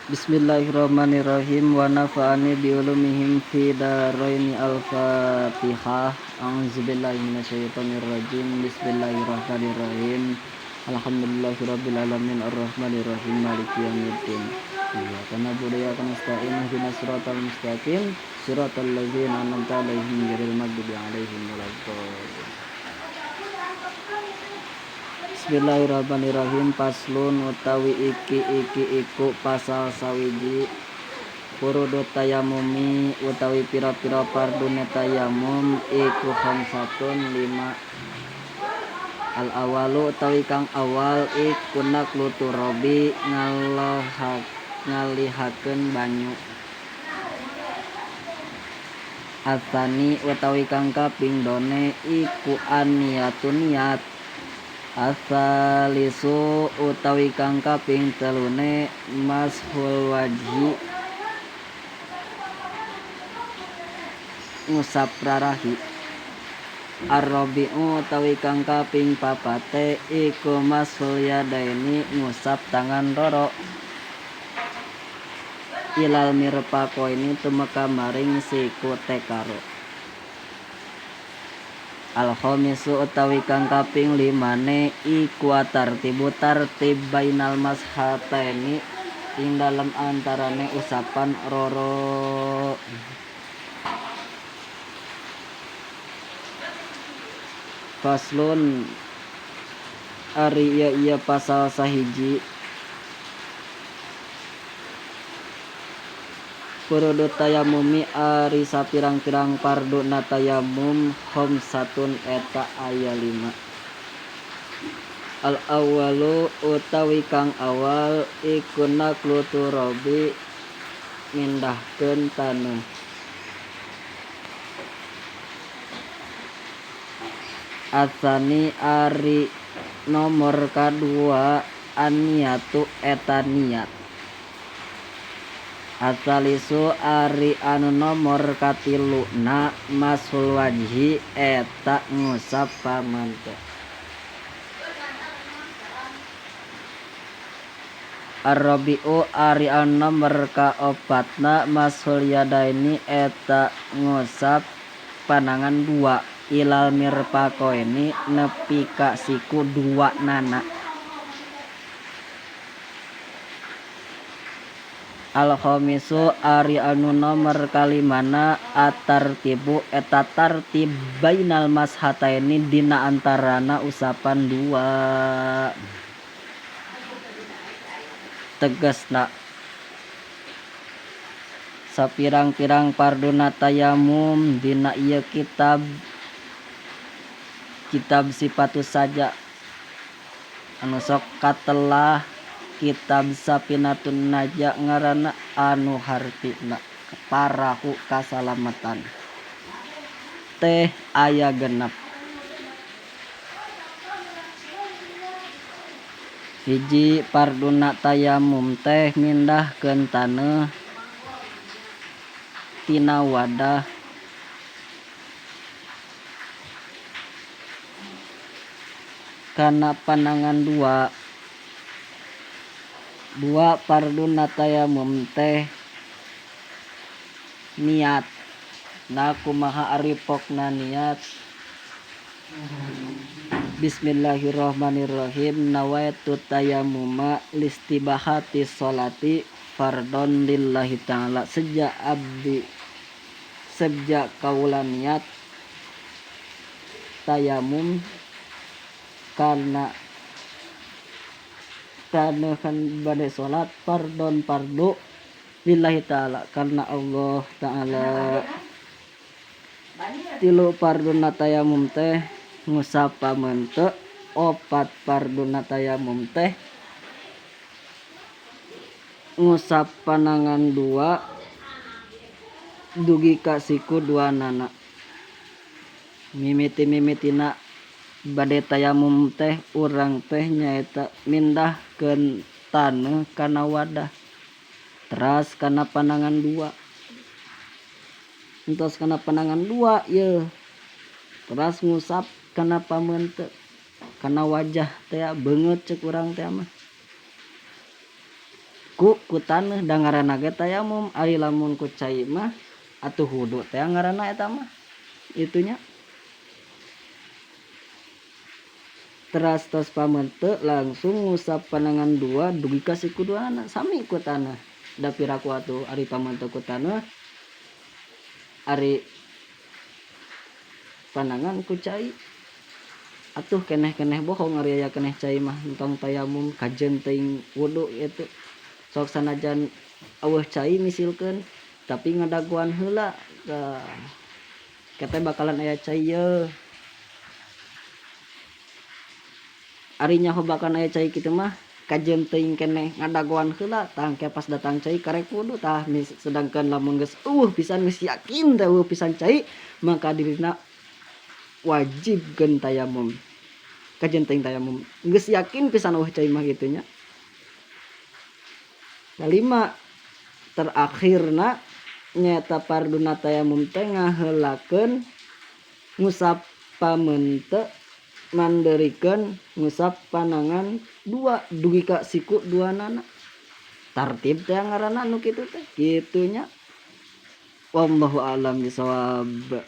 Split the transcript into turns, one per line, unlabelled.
Bismillahirrahmanirrahim wa nafa'ani bi ulumihim fi daraini al-Fatihah. A'udzubillahi minasyaitonir rajim. Bismillahirrahmanirrahim. Alhamdulillahirabbil alamin arrahmanirrahim maliki yaumiddin. Iyyaka na'budu wa iyyaka nasta'in ihdinas siratal mustaqim siratal ladzina an'amta 'alaihim ghairil maghdubi 'alaihim waladdallin. Bismillahirrahmanirrahim. Paslun utawi iki iku pasal sawiji furudu tayamumi utawi pira-pira pardune tayamum iku khamsatun 5. Al awalu utawi kang awal iku naqlu turabi ngalihakeun banyu. Asani utawi kang kaping done iku aniyatun niat. Asalisu utawi kang kaping telune mashul wajhi ngusap rarahi. Ar-rabi'u utawi kang kaping papate iku mashul yadaini ngusap tangan loro. Ilal mirfaqaini tumeka maring siku tekaro. Al-khamisu utawi kang kaping limane iku tartib bainal mashataini ing dalem antarane usapan roro. Faslun ari iya pasal sahiji furudu tayamumi ari sapirang-pirang pardu na tayamum khamsatun eta aya 5. Al awalu utawi kang awal iku naqlu turabi mindahkeun taneuh. Asani ari nomor kadua aniyatu eta niat. Asalisu ari anu nomor katiluna mashul wajhi eta ngusap pamante. Ar-rabi'u ari anu nomor kaopatna mashul yadaini eta ngusap panangan 2 ilal mirfaqaini nepi ka siku 2 nana. Al-khamisu ari anu nomor kalimana at-tartibu eta tartib bainal mashataini dina antarana usapan 2. Tegasna sapirang-pirang parduna tayamum dina ieu kitab sifatus saja anu sok katelah kitab Safinatun Najah ngaranna anu hartina parahu kasalamatan teh aya 6. Hiji parduna tayamum teh mindahkeun taneuh tina wadah kana panangan 2. Parduna tayamum teh niat. Na kumaha ari pokna niat? Bismillahirrahmanirrahim. Nawaitu tayammuma listibahati sholati fardon lillahi ta'ala. Sejak kaula niat tayamum karena kan bade salat pardu lillahi ta'ala karena Allah ta'ala. 3 parduna tayamum teh ngusap pamante. 4 parduna tayamum teh ngusap panangan 2 dugi ka siku 2 nana. Mimiti-mimitina bade tayamum teh urang teh nyaeta mindahkeun taneuh kana wadah teras kana panangan 2. Entos kana panangan 2 ye teras ngusap kana pamante kana wajah teh beungeut ceuk urang teh mah. ku taneuh da ngaranna ge tayamum. Ari lamun ku cai mah atuh wudu teh ngaranna eta mah itunya. Teras tos pamente langsung ngusap panangan 2 dugi ka siku duana sami ku taneuh. Da piraku atuh ari pamente ku taneuh ari panangan ku cai atuh keneh-keneh bohong ari aya keneh cai mah entong tayamum kajen teuing wudu itu. Sok sanajan eueuh cai misilkeun tapi ngadaguan heula kete bakalan aya cai yeuh. Ari nyahobakan aya cai kitu mah kajen teuing keneh ngadaguan heula tangke pas datang cai karek wudu tah. Sedangkan lamun geus pisan geus yakin teh pisan cai maka dirina wajibkeun tayamum. Kajen teuing tayamum geus yakin pisan cai mah kitu nya. Kalima terakhirna nyaeta farduna tayamum teh ngaheulakeun ngusap pamente mandeurikeun ngusap panangan 2 dugi ka siku duanana. Tartib teh ngaranna nu kitu teh kitu nya. Wallahu a'lam bishawab.